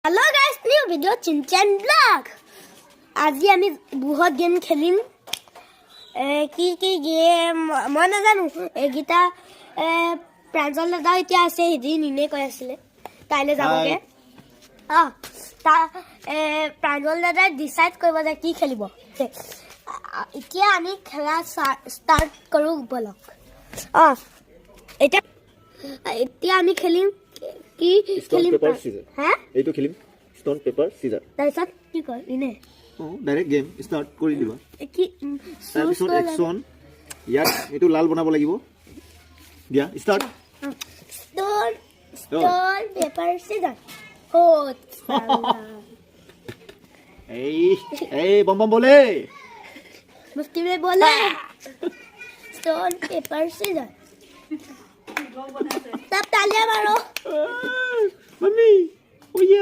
Hello guys, new video Chinchan vlog. আজি আমি বহুত গেম খেলিম কি গেম মই নাজানো এগিটা প্ৰাঞ্জল দাদা এতিয়া আছে হেদি নিনে কৈ আছিল তাইলে যাবগে তা প্ৰাঞ্জল দাদা ডিসাইড কৰিব যে কি খেলিব এতিয়া আমি খেলা স্টাৰ্ট কৰো বলক এতিয়া আমি খেলিম কি খেলিম হ্যাঁ এইটো খেলিম স্টোন পেপার সিজার তাইছত কি কয় ইনে ডাইরেক্ট গেম স্টার্ট কৰি দিবা কি তাৰপিছত একশন ইয়াত এইটো লাল বনাব লাগিব দিয়া স্টার্ট স্টোন পেপার সিজার হোত এই বম বম बोले मुफ्ती में बोले स्टोन पेपर सीजर तब तालियां मारो मम्मी ओ ये